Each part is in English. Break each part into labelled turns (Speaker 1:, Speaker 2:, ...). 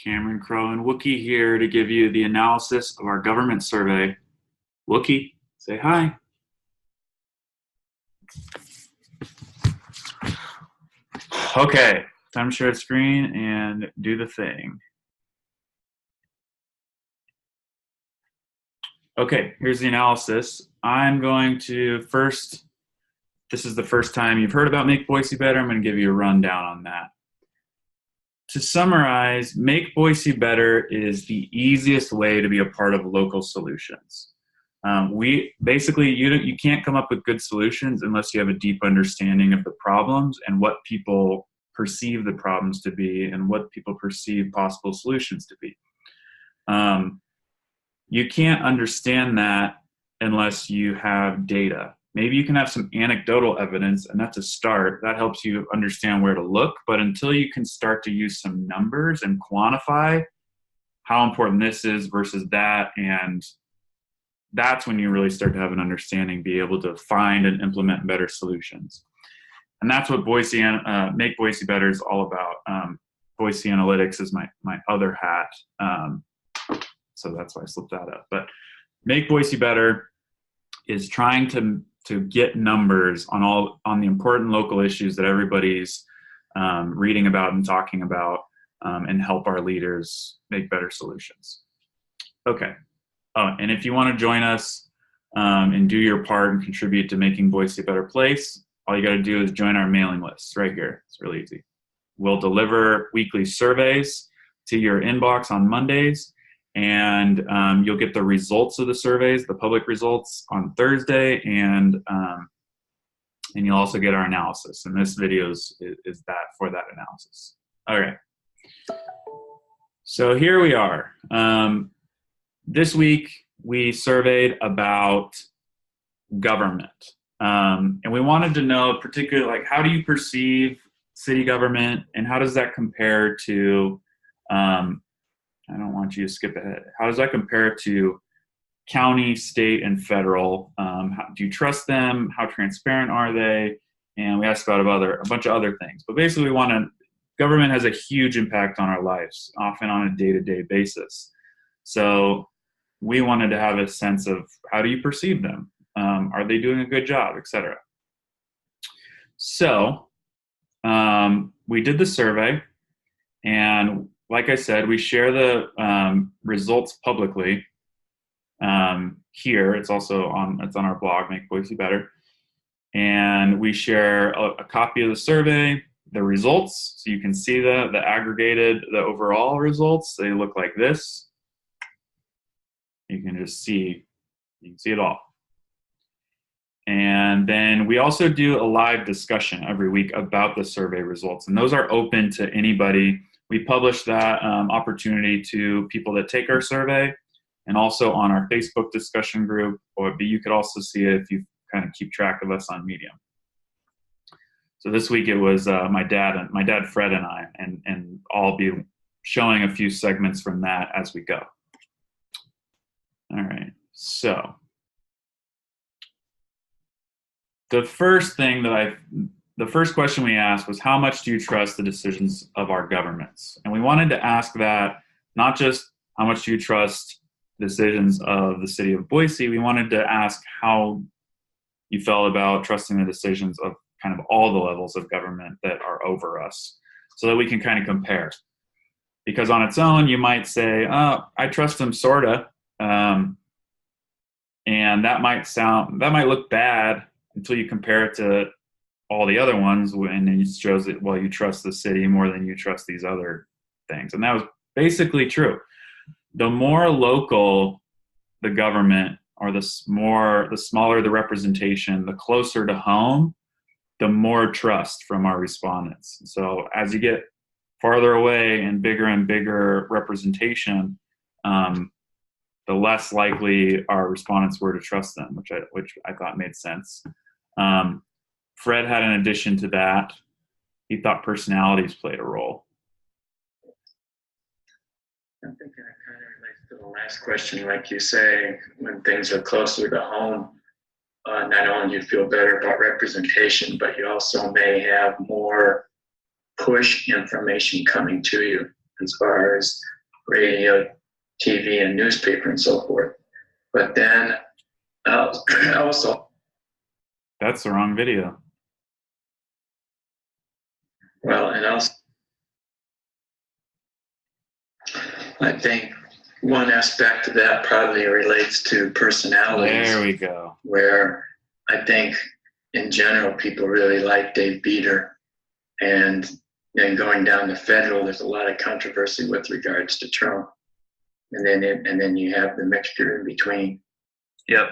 Speaker 1: Cameron Crow and Wookie here to give you the analysis of our government survey. Wookie, say hi. Okay, time to share the screen and do the thing. Okay, here's the analysis. I'm going to first, this is the first time you've heard about Make Boise Better. I'm going to give you a rundown on that. To summarize, Make Boise Better is the easiest way to be a part of local solutions. You can't come up with good solutions unless you have a deep understanding of the problems and what people perceive the problems to be and what people perceive possible solutions to be. You can't understand that unless you have data. Maybe you can have some anecdotal evidence, and that's a start. That helps you understand where to look. But until you can start to use some numbers and quantify how important this is versus that, and that's when you really start to have an understanding, be able to find and implement better solutions. And that's what Make Boise Better is all about. Boise Analytics is my other hat. So that's why I slipped that up. But Make Boise Better is trying to get numbers on the important local issues that everybody's reading about and talking about, and help our leaders make better solutions. Okay. Oh, and if you want to join us and do your part and contribute to making Boise a better place, all you got to do is join our mailing list right here. It's really easy. We'll deliver weekly surveys to your inbox on Mondays, and you'll get the results of the surveys, the public results, on Thursday, and you'll also get our analysis. And this video is that for that analysis. All right. So here we are. This week we surveyed about government, and we wanted to know particularly, like, how do you perceive city government, and how does that compare to I don't want you to skip ahead. How does that compare to county, state, and federal? Do you trust them? How transparent are they? And we asked about a bunch of other things. But basically, government has a huge impact on our lives, often on a day-to-day basis. So we wanted to have a sense of, how do you perceive them? Are they doing a good job, et cetera? So we did the survey, and like I said, we share the results publicly here. It's also on our blog, Make Boise Better. And we share a copy of the survey, the results, so you can see the aggregated, the overall results. They look like this. You can see it all. And then we also do a live discussion every week about the survey results, and those are open to anybody. We publish that opportunity to people that take our survey, and also on our Facebook discussion group, but you could also see it if you kind of keep track of us on Medium. So this week it was my dad Fred and I, and I'll be showing a few segments from that as we go. All right, so the first question we asked was, how much do you trust the decisions of our governments? And we wanted to ask that, not just how much do you trust decisions of the city of Boise. We wanted to ask how you felt about trusting the decisions of kind of all the levels of government that are over us, so that we can kind of compare. Because on its own, you might say, oh, I trust them sorta. And that might look bad until you compare it to all the other ones, and it shows that, well, you trust the city more than you trust these other things. And that was basically true. The more local the government, or the smaller the representation, the closer to home, the more trust from our respondents. So as you get farther away and bigger representation, the less likely our respondents were to trust them, which I thought made sense. Fred had an addition to that. He thought personalities played a role.
Speaker 2: I think that kind of relates to the last question. Like you say, when things are closer to home, not only do you feel better about representation, but you also may have more push information coming to you. as far as radio, TV, and newspaper and so forth. But then also,
Speaker 1: That's the wrong video.
Speaker 2: well, and also, I think one aspect of that probably relates to personalities.
Speaker 1: There we go.
Speaker 2: Where I think in general people really like Dave Beater, and then going down to federal, there's a lot of controversy with regards to Trump, and then you have the mixture in between.
Speaker 1: Yep.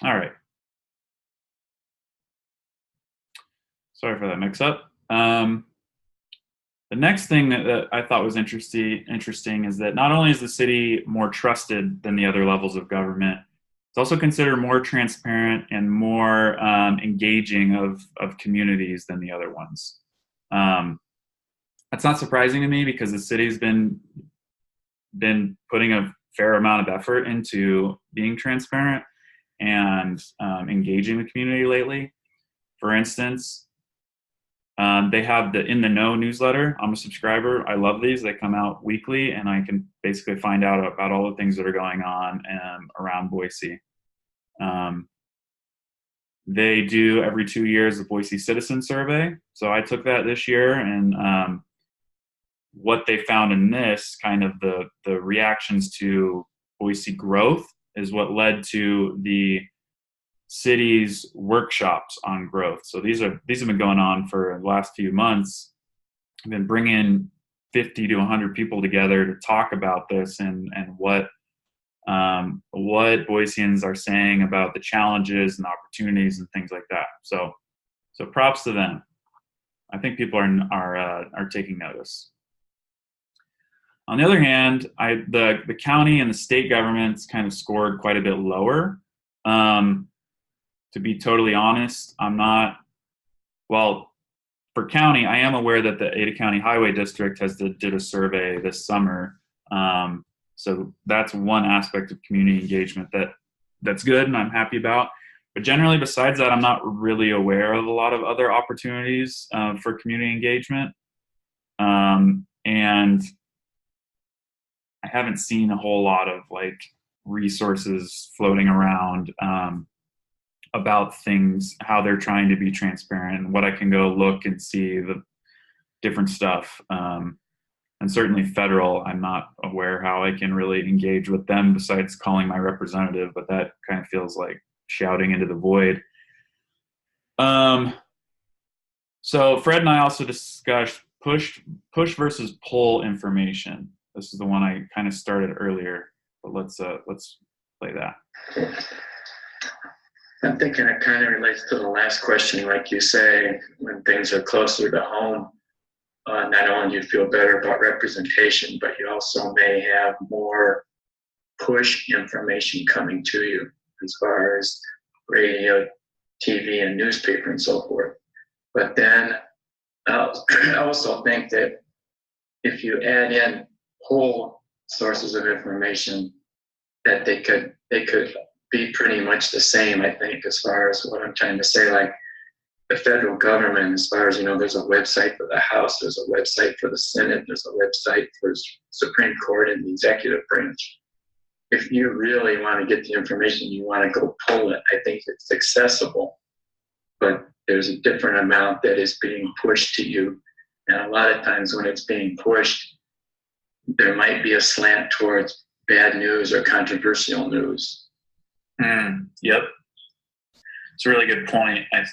Speaker 1: All right. Sorry for that mix-up. The next thing that I thought was interesting is that not only is the city more trusted than the other levels of government, it's also considered more transparent and more engaging of communities than the other ones. That's not surprising to me because the city's been putting a fair amount of effort into being transparent and engaging the community lately. For instance, they have the In the Know newsletter. I'm a subscriber. I love these. They come out weekly, and I can basically find out about all the things that are going on around Boise. They do every 2 years the Boise Citizen Survey. So I took that this year, and what they found in this, kind of the reactions to Boise growth, is what led to the city's workshops on growth. So these have been going on for the last few months. I've been bringing 50 to 100 people together to talk about this and what Boiseans are saying about the challenges and opportunities and things like that. So props to them. I think people are taking notice. On the other hand, the county and the state governments kind of scored quite a bit lower. To be totally honest, I'm not, well, for county, I am aware that the Ada County Highway District did a survey this summer. So that's one aspect of community engagement that's good and I'm happy about. But generally, besides that, I'm not really aware of a lot of other opportunities for community engagement. And I haven't seen a whole lot of like resources floating around about things, how they're trying to be transparent, and what I can go look and see the different stuff. And certainly federal, I'm not aware how I can really engage with them besides calling my representative, but that kind of feels like shouting into the void. So Fred and I also discussed push versus pull information. This is the one I kind of started earlier, but let's play that.
Speaker 2: I'm thinking it kind of relates to the last question, like you say, when things are closer to home, not only do you feel better about representation, but you also may have more push information coming to you as far as radio, TV, and newspaper and so forth. But then I also think that if you add in whole sources of information, that they could be pretty much the same, I think, as far as what I'm trying to say. Like the federal government, as far as, there's a website for the House, there's a website for the Senate, there's a website for Supreme Court and the executive branch. If you really want to get the information, you want to go pull it, I think it's accessible, but there's a different amount that is being pushed to you. And a lot of times when it's being pushed, there might be a slant towards bad news or controversial news.
Speaker 1: Yep. It's a really good point. I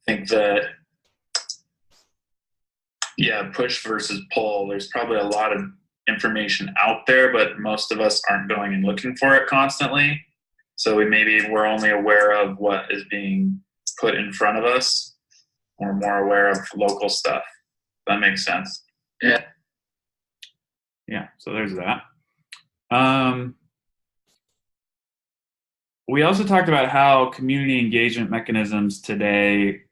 Speaker 1: think that, push versus pull, there's probably a lot of information out there, but most of us aren't going and looking for it constantly. So we're only aware of what is being put in front of us. We're more aware of local stuff. That makes sense.
Speaker 2: Yeah.
Speaker 1: Yeah, so there's that. We also talked about how community engagement mechanisms today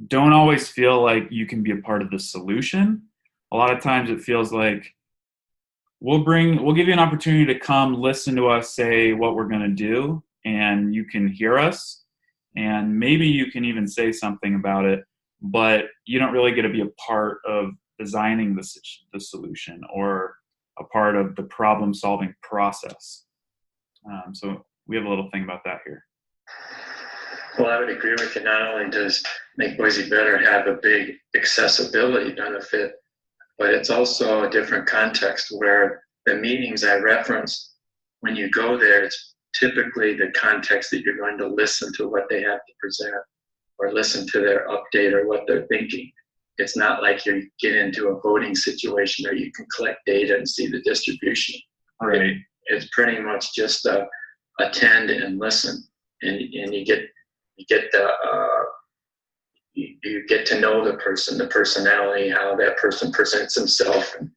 Speaker 1: don't always feel like you can be a part of the solution. A lot of times it feels like we'll give you an opportunity to come listen to us say what we're going to do, and you can hear us, and maybe you can even say something about it, but you don't really get to be a part of designing the solution or a part of the problem solving process. So we have a little thing about that here.
Speaker 2: Well, I would agree with you. Not only does Make Boise Better have a big accessibility benefit, but it's also a different context where the meetings I referenced, when you go there, it's typically the context that you're going to listen to what they have to present or listen to their update or what they're thinking. It's not like you get into a voting situation where you can collect data and see the distribution.
Speaker 1: Right.
Speaker 2: It's pretty much just attend and listen, and you get you get to know the person, the personality, how that person presents himself, and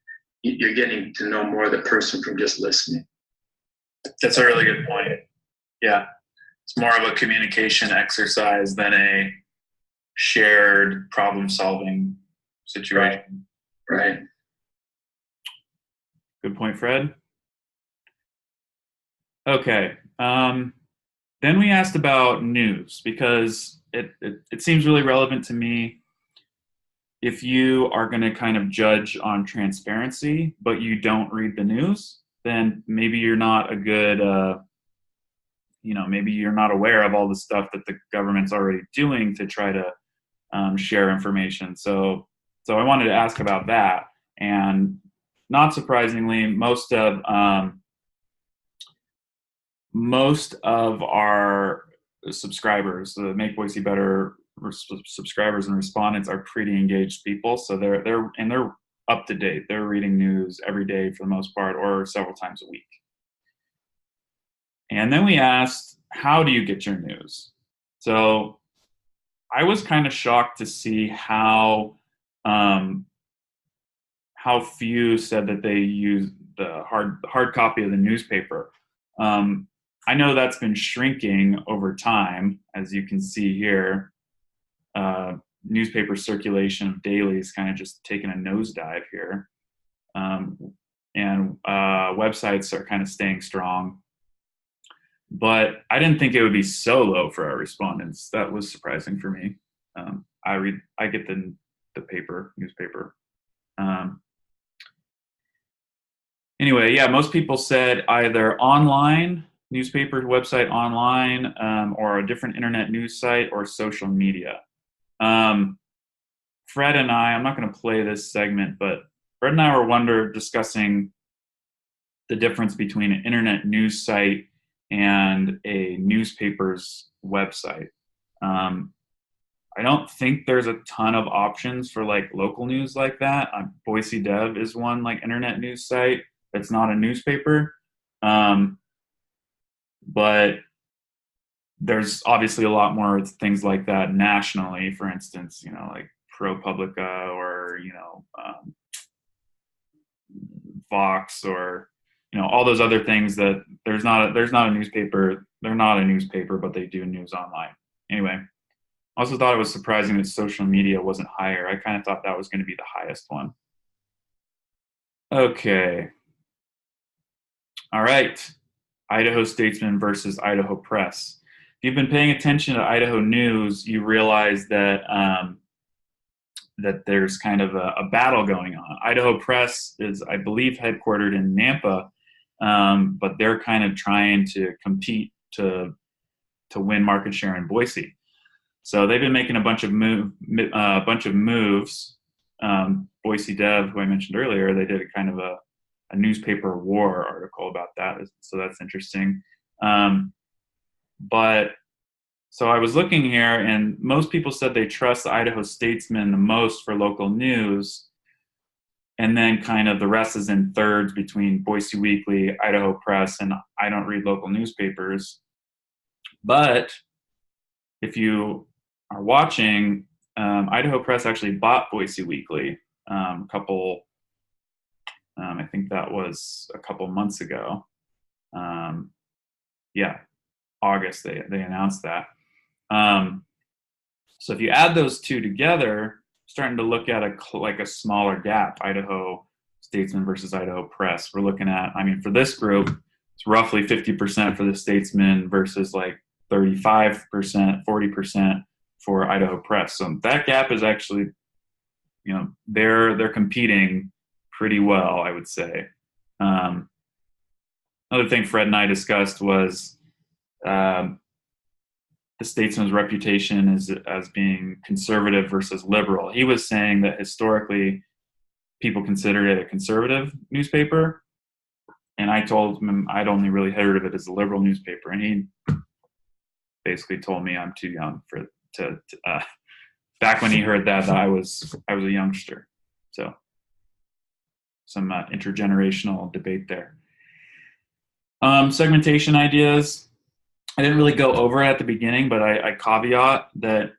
Speaker 2: you're getting to know more of the person from just listening.
Speaker 1: That's a really good point. Yeah. It's more of a communication exercise than a shared problem-solving situation.
Speaker 2: Right.
Speaker 1: Good point, Fred. Okay. Then we asked about news because it seems really relevant to me. If you are going to kind of judge on transparency, but you don't read the news, then maybe you're not a good, maybe you're not aware of all the stuff that the government's already doing to try to share information. So I wanted to ask about that. And not surprisingly, most of our subscribers, the Make Boise Better subscribers and respondents, are pretty engaged people. So they're up to date. They're reading news every day for the most part, or several times a week. And then we asked, how do you get your news? So I was kind of shocked to see how few said that they use the hard copy of the newspaper. I know that's been shrinking over time, as you can see here. Newspaper circulation of daily is kind of just taking a nosedive here. And websites are kind of staying strong. But I didn't think it would be so low for our respondents. That was surprising for me. I get the newspaper. Anyway, yeah, most people said either online, newspaper website online, or a different internet news site, or social media. Fred and I'm not going to play this segment, but Fred and I were discussing the difference between an internet news site and a newspaper's website. I don't think there's a ton of options for like local news like that. Boise Dev is one like internet news site that's not a newspaper. But there's obviously a lot more things like that nationally, for instance, like ProPublica or, Vox or, all those other things that there's not a newspaper. They're not a newspaper, but they do news online. Anyway, I also thought it was surprising that social media wasn't higher. I kind of thought that was going to be the highest one. Okay. All right. Idaho Statesman versus Idaho Press. If you've been paying attention to Idaho news, you realize that that there's kind of a battle going on. Idaho Press is, I believe, headquartered in Nampa, but they're kind of trying to compete to win market share in Boise. So they've been making a bunch of moves. Boise Dev, who I mentioned earlier, they did a kind of a newspaper war article about that. So that's interesting. But so I was looking here, and most people said they trust the Idaho Statesman the most for local news. And then kind of the rest is in thirds between Boise Weekly, Idaho Press, and I don't read local newspapers. But if you are watching, Idaho Press actually bought Boise Weekly I think that was a couple months ago. August, they announced that. So if you add those two together, starting to look at a smaller gap, Idaho Statesman versus Idaho Press. We're looking at, for this group, it's roughly 50% for the Statesman versus like 35%, 40% for Idaho Press. So that gap is actually they're competing pretty well, I would say. Another thing Fred and I discussed was the Statesman's reputation as being conservative versus liberal. He was saying that historically people considered it a conservative newspaper, and I told him I'd only really heard of it as a liberal newspaper, and he basically told me I'm too young to back when he heard that I was a youngster. So some intergenerational debate there. Segmentation ideas. I didn't really go over it at the beginning, but I caveat that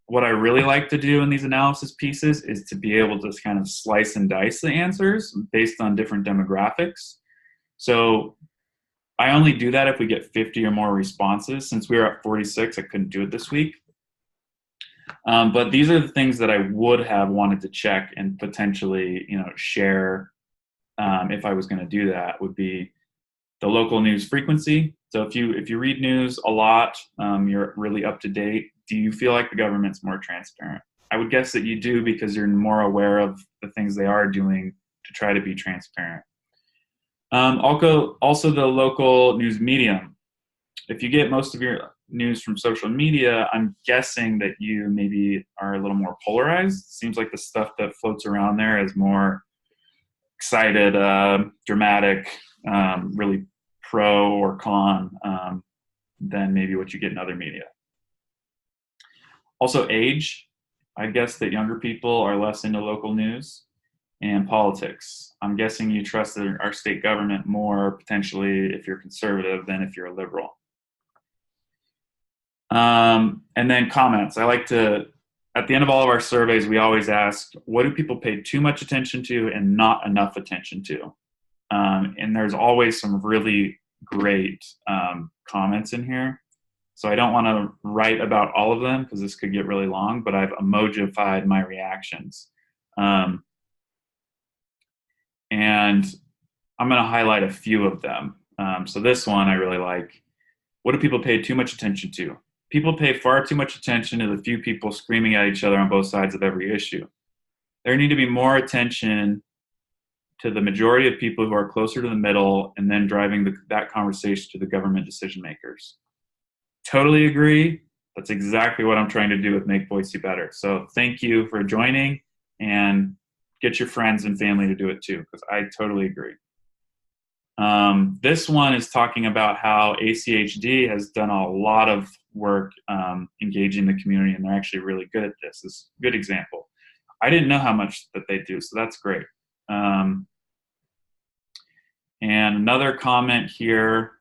Speaker 1: what I really like to do in these analysis pieces is to be able to kind of slice and dice the answers based on different demographics. So I only do that if we get 50 or more responses. Since we were at 46, I couldn't do it this week. But these are the things that I would have wanted to check and potentially, share if I was going to do that. Would be the local news frequency. So if you read news a lot, you're really up to date. Do you feel like the government's more transparent? I would guess that you do, because you're more aware of the things they are doing to try to be transparent. Also the local news medium. If you get most of your news from social media, I'm guessing that you maybe are a little more polarized. Seems like the stuff that floats around there is more excited, dramatic, really pro or con than maybe what you get in other media. Also age. I guess that younger people are less into local news. And politics. I'm guessing you trust our state government more potentially if you're conservative than if you're a liberal. And then comments. I like to, at the end of all of our surveys, we always ask, what do people pay too much attention to and not enough attention to? And there's always some really great comments in here. So I don't want to write about all of them because this could get really long, but I've emojified my reactions. And I'm going to highlight a few of them. So this one I really like. What do people pay too much attention to? People pay far too much attention to the few people screaming at each other on both sides of every issue. There need to be more attention to the majority of people who are closer to the middle and then driving that conversation to the government decision makers. Totally agree. That's exactly what I'm trying to do with Make Boise Better. So thank you for joining, and get your friends and family to do it too, because I totally agree. This one is talking about how ACHD has done a lot of work engaging the community, and they're actually really good at this. This is a good example. I didn't know how much that they do, so that's great. And another comment here,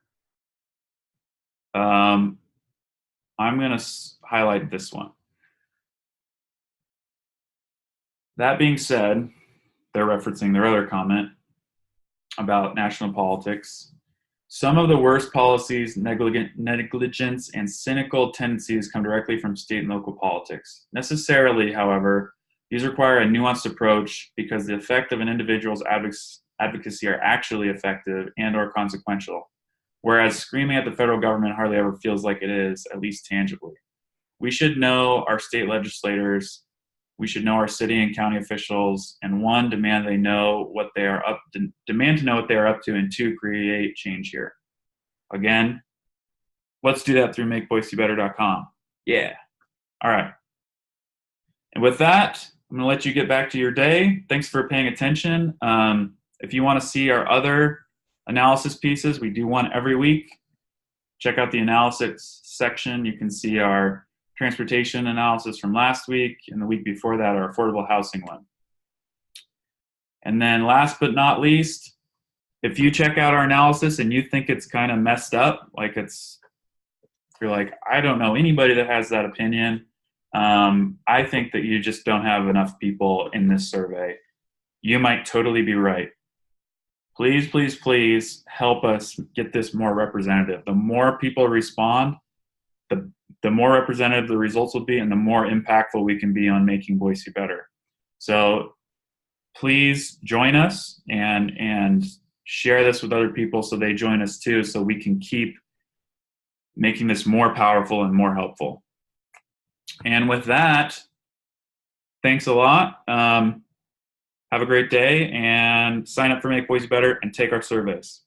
Speaker 1: I'm going to highlight this one. That being said, they're referencing their other comment about national politics. Some of the worst policies, negligence, and cynical tendencies come directly from state and local politics. Necessarily, however, these require a nuanced approach because the effect of an individual's advocacy are actually effective and or consequential, whereas screaming at the federal government hardly ever feels like it is, at least tangibly. We should know our state legislators. We should know our city and county officials, and one, demand to know what they are up to, and two, create change here. Again, let's do that through makeboisebetter.com. Yeah. All right. And with that, I'm going to let you get back to your day. Thanks for paying attention. If you want to see our other analysis pieces, we do one every week. Check out the analysis section. You can see our transportation analysis from last week, and the week before that, our affordable housing one. And then last but not least, if you check out our analysis and you think it's kind of messed up, like you're like, I don't know anybody that has that opinion. I think that you just don't have enough people in this survey. You might totally be right. Please, please, please help us get this more representative. The more people respond, the more representative the results will be, and the more impactful we can be on making Boise better. So please join us and share this with other people so they join us too, so we can keep making this more powerful and more helpful. And with that, Thanks a lot. Have a great day and sign up for Make Boise Better and take our surveys.